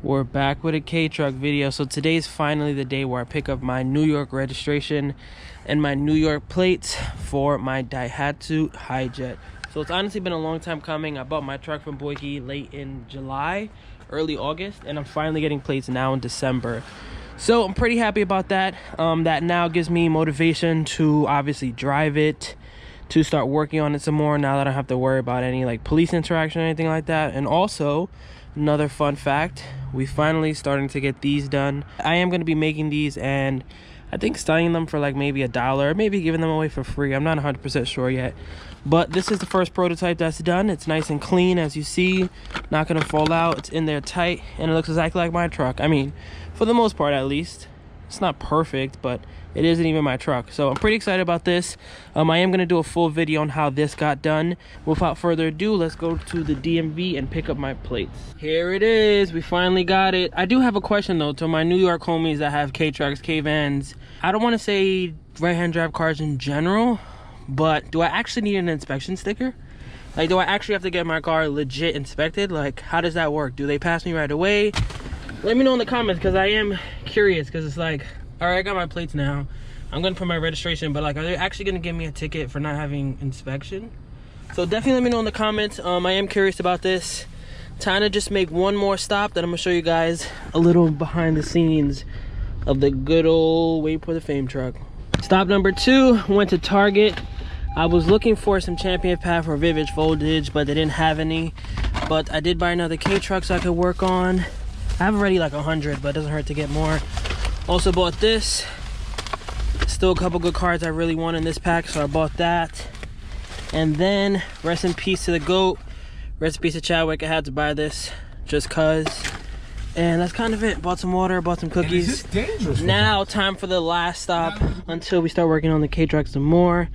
We're back with a K-Truck video. So today's finally the day where I pick up my New York registration and my New York plates for my Daihatsu hijet. So it's honestly been a long time coming. I bought my truck from Boyke late in July, early August, and I'm finally getting plates now in December. So I'm pretty happy about that. That now gives me motivation to obviously drive it, to start working on it some more now that I don't have to worry about any like police interaction or anything like that. And also, another fun fact, we finally starting to get these done. I am going to be making these and I think selling them for like maybe $1, maybe giving them away for free. I'm not 100% sure yet, but this is the first prototype that's done. It's nice and clean, as you see, not going to fall out. It's in there tight and it looks exactly like my truck. I mean, for the most part, at least. It's not perfect, but it isn't even my truck. So I'm pretty excited about this. I am going to do a full video on how this got done. Without further ado, let's go to the DMV and pick up my plates. Here it is. We finally got it. I do have a question though to my New York homies that have K-Trucks, K-Vans. I don't want to say right-hand drive cars in general, but do I actually need an inspection sticker? Like, do I actually have to get my car legit inspected? Like, how does that work? Do they pass me right away? Let me know in the comments, because I am curious, because it's like, all right, I got my plates now. I'm going to put my registration, but like, are they actually going to give me a ticket for not having inspection? So definitely let me know in the comments. I am curious about this. Time to just make one more stop, then I'm going to show you guys a little behind the scenes of the good old WayBeforeTheFame truck. Stop number 2, went to Target. I was looking for some champion pad for Vivid voltage, but they didn't have any. But I did buy another K-Truck so I could work on. I have already like 100, but it doesn't hurt to get more. Also bought this. Still a couple good cards I really want in this pack, so I bought that. And then, rest in peace to the GOAT. Rest in peace to Chadwick. I had to buy this just cause. And that's kind of it. Bought some water, bought some cookies. Now, time for the last stop until we start working on the K-Truck some more.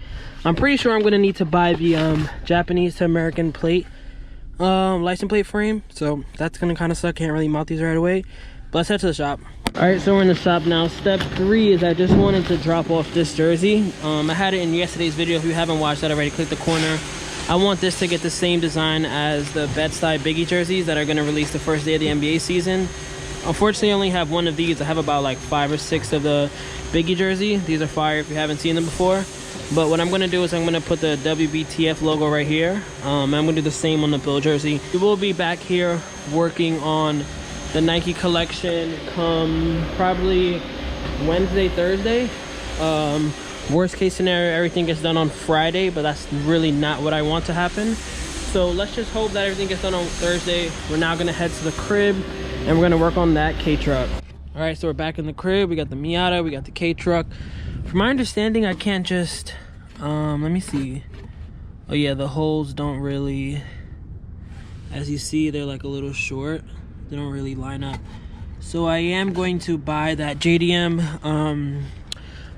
I'm pretty sure I'm gonna need to buy the Japanese to American plate. License plate frame, so that's gonna kind of suck. Can't really mount these right away, but let's head to the shop. All right, so we're in the shop now. Step 3 is I just wanted to drop off this jersey. I had it in yesterday's video. If you haven't watched that already, click the corner. I want this to get the same design as the Bed-Stuy Biggie jerseys that are going to release the first day of the NBA season. Unfortunately, I only have one of these. I have about like 5 or 6 of the Biggie jersey. These are fire if you haven't seen them before. But what I'm going to do is I'm going to put the WBTF logo right here. I'm going to do the same on the Bill jersey. We will be back here working on the Nike collection come probably Wednesday, Thursday. Worst case scenario, everything gets done on Friday, but that's really not what I want to happen. So let's just hope that everything gets done on Thursday. We're now going to head to the crib and we're going to work on that K-Truck. All right, so we're back in the crib. We got the Miata, we got the K-Truck. From my understanding, I can't just, let me see. Oh yeah, the holes don't really, as you see, they're like a little short. They don't really line up. So I am going to buy that JDM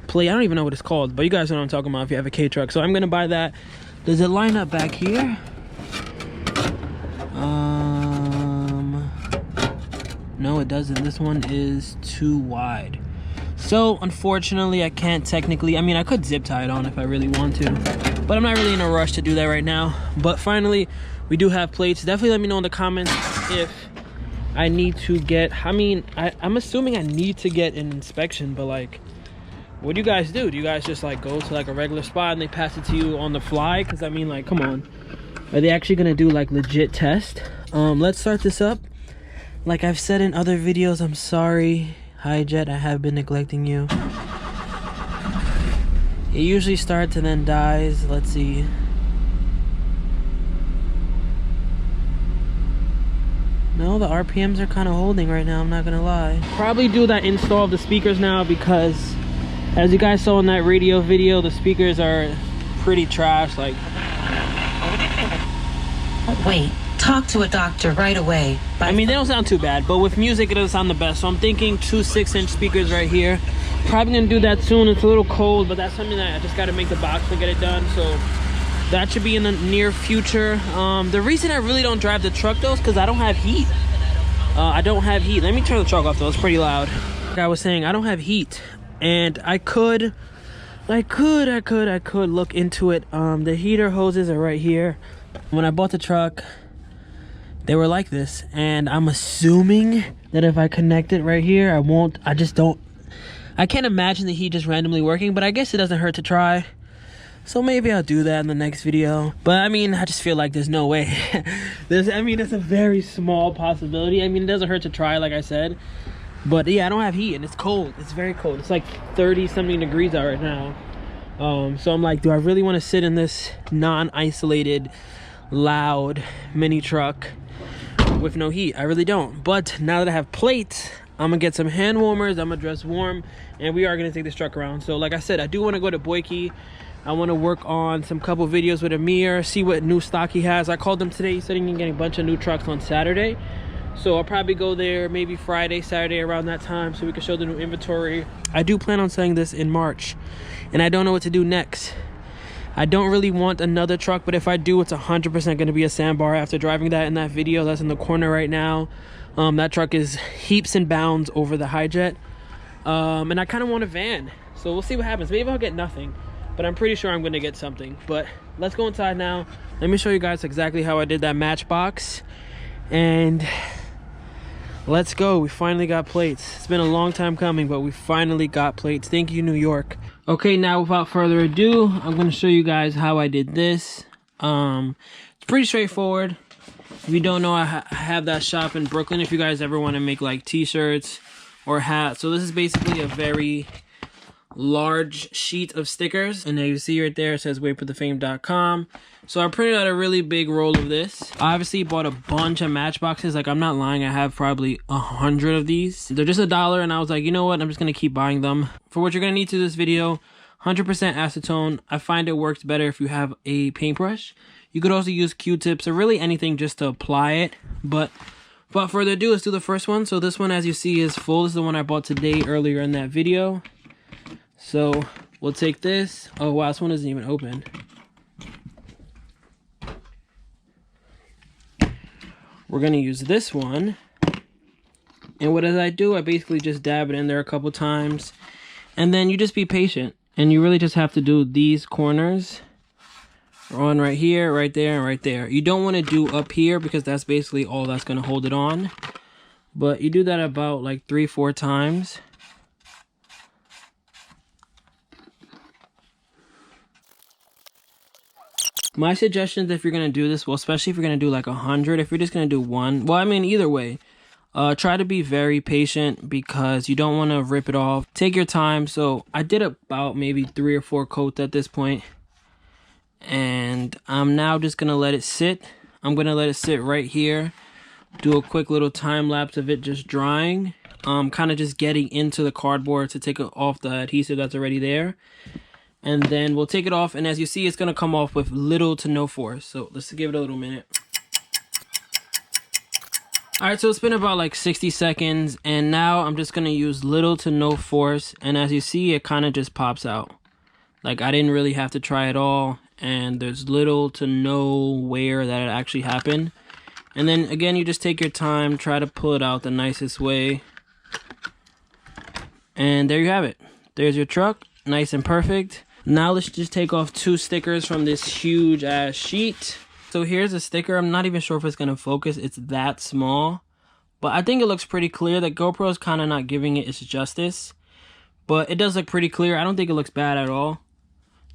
plate. I don't even know what it's called, but you guys know what I'm talking about if you have a K-Truck. So I'm going to buy that. Does it line up back here? No, it doesn't. This one is too wide. So unfortunately, I can't technically, I mean, I could zip tie it on if I really want to, but I'm not really in a rush to do that right now. But finally, we do have plates. Definitely let me know in the comments if I need to get, I mean, I'm assuming I need to get an inspection, but like, what do you guys do? Do you guys just like go to like a regular spot and they pass it to you on the fly? Because I mean, like, come on. Are they actually gonna do like legit test? Let's start this up. Like I've said in other videos, I'm sorry, hijet, I have been neglecting you. It usually starts and then dies. Let's see. No, the RPMs are kind of holding right now, I'm not gonna lie. Probably do that install of the speakers now because as you guys saw in that radio video, the speakers are pretty trash. Like, wait, talk to a doctor right away. I mean, they don't sound too bad, but with music it doesn't sound the best. So I'm thinking 2 6-inch speakers right here. Probably gonna do that soon. It's a little cold, but that's something that I just gotta make the box to get it done. So that should be in the near future. The reason I really don't drive the truck though is because I don't have heat. I don't have heat. Let me turn the truck off though, it's pretty loud. Like I was saying, I don't have heat. And I could look into it. The heater hoses are right here. When I bought the truck, they were like this, and I'm assuming that if I connect it right here, I can't imagine the heat just randomly working, but I guess it doesn't hurt to try. So maybe I'll do that in the next video. But I mean, I just feel like there's no way. It's a very small possibility. I mean, it doesn't hurt to try, like I said. But yeah, I don't have heat and it's cold. It's very cold. It's like 30 something degrees out right now. So I'm like, do I really want to sit in this non-isolated, loud mini truck with no heat? I really don't. But now that I have plates, I'm gonna get some hand warmers, I'm gonna dress warm, and we are gonna take this truck around. So like I said, I do want to go to Boyke. I want to work on some couple videos with Amir, see what new stock he has. I called him today. He said he can get a bunch of new trucks on Saturday. So I'll probably go there maybe Friday, Saturday around that time so we can show the new inventory. I do plan on selling this in March, and I don't know what to do next. I don't really want another truck, but if I do, it's 100% going to be a sandbar. After driving that in that video that's in the corner right now, that truck is heaps and bounds over the hijet. And I kind of want a van, so we'll see what happens. Maybe I'll get nothing, but I'm pretty sure I'm going to get something. But let's go inside now. Let me show you guys exactly how I did that Matchbox, and let's go. We finally got plates. It's been a long time coming, but we finally got plates. Thank you, New York. Okay, now without further ado, I'm going to show you guys how I did this. It's pretty straightforward. If you don't know, I have that shop in Brooklyn if you guys ever want to make like t-shirts or hats. So this is basically a very large sheet of stickers, and as you see right there, it says WayBeforeTheFame.com. So I printed out a really big roll of this. I obviously bought a bunch of Matchboxes. Like, I'm not lying, I have probably 100 of these. They're just $1, and I was like, you know what, I'm just gonna keep buying them. For what you're gonna need to this video, 100% acetone. I find it works better if you have a paintbrush. You could also use Q-tips or really anything just to apply it. But without further ado, let's do the first one. So this one, as you see, is full. This is the one I bought today earlier in that video. So we'll take this. Oh wow, this one isn't even open. We're gonna use this one, and what I do, I basically just dab it in there a couple times, and then you just be patient, and you really just have to do these corners on right here, right there, and right there. You don't want to do up here because that's basically all that's gonna hold it on, but you do that about like 3-4 times. My suggestions, if you're going to do this, well, especially if you're going to do like 100, if you're just going to do one, well, I mean, either way, try to be very patient because you don't want to rip it off. Take your time. So I did about maybe 3 or 4 coats at this point, and I'm now just going to let it sit. I'm going to let it sit right here, do a quick little time lapse of it just drying, kind of just getting into the cardboard to take off the adhesive that's already there. And then we'll take it off, and as you see, it's going to come off with little to no force. So let's give it a little minute. Alright, so it's been about like 60 seconds, and now I'm just going to use little to no force, and as you see, it kind of just pops out. Like, I didn't really have to try at all, and there's little to no wear that it actually happened. And then again, you just take your time, try to pull it out the nicest way. And there you have it. There's your truck, nice and perfect. Now let's just take off 2 stickers from this huge ass sheet. So here's a sticker. I'm not even sure if it's going to focus. It's that small. But I think it looks pretty clear. The GoPro's kind of not giving it its justice. But it does look pretty clear. I don't think it looks bad at all.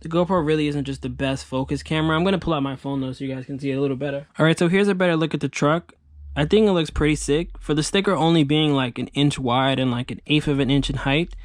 The GoPro really isn't just the best focus camera. I'm going to pull out my phone though so you guys can see it a little better. Alright, so here's a better look at the truck. I think it looks pretty sick. For the sticker only being like 1 inch wide and like 1/8 of an inch in height,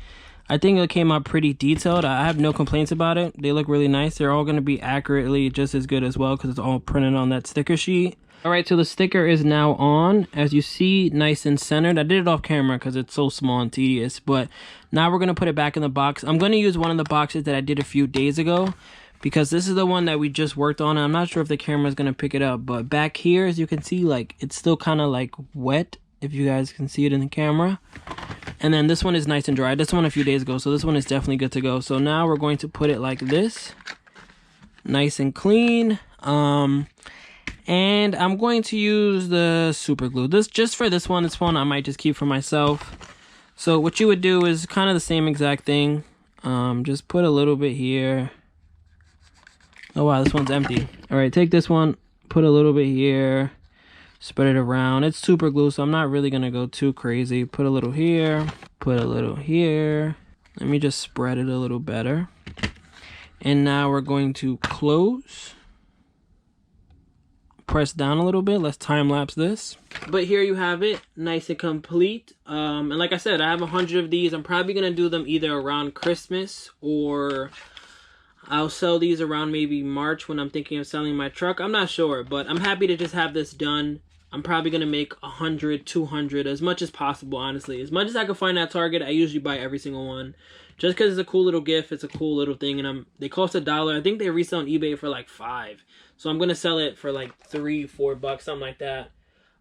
I think it came out pretty detailed. I have no complaints about it. They look really nice. They're all going to be accurately just as good as well because it's all printed on that sticker sheet. Alright, so the sticker is now on. As you see, nice and centered. I did it off camera because it's so small and tedious. But now we're going to put it back in the box. I'm going to use one of the boxes that I did a few days ago because this is the one that we just worked on. I'm not sure if the camera is going to pick it up. But back here, as you can see, like it's still kind of like wet, if you guys can see it in the camera. And then this one is nice and dry. This one a few days ago, so this one is definitely good to go. So now we're going to put it like this, nice and clean. And I'm going to use the super glue. This just for this one I might just keep for myself. So what you would do is kind of the same exact thing. Just put a little bit here. Oh wow, this one's empty. All right, take this one, put a little bit here. Spread it around. It's super glue, so I'm not really gonna go too crazy. Put a little here, put a little here. Let me just spread it a little better. And now we're going to close. Press down a little bit. Let's time lapse this. But here you have it, nice and complete. And like I said, I have 100 of these. I'm probably gonna do them either around Christmas, or I'll sell these around maybe March when I'm thinking of selling my truck. I'm not sure, but I'm happy to just have this done. I'm probably gonna make 100, 200, as much as possible, honestly. As much as I can find at Target, I usually buy every single one. Just because it's a cool little gift, it's a cool little thing, and they cost $1. I think they resell on eBay for like $5. So I'm gonna sell it for like $3, $4, something like that.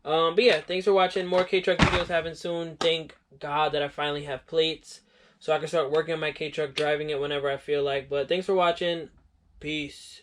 But yeah, thanks for watching. More K-Truck videos happen soon. Thank God that I finally have plates, so I can start working on my K-Truck, driving it whenever I feel like. But thanks for watching. Peace.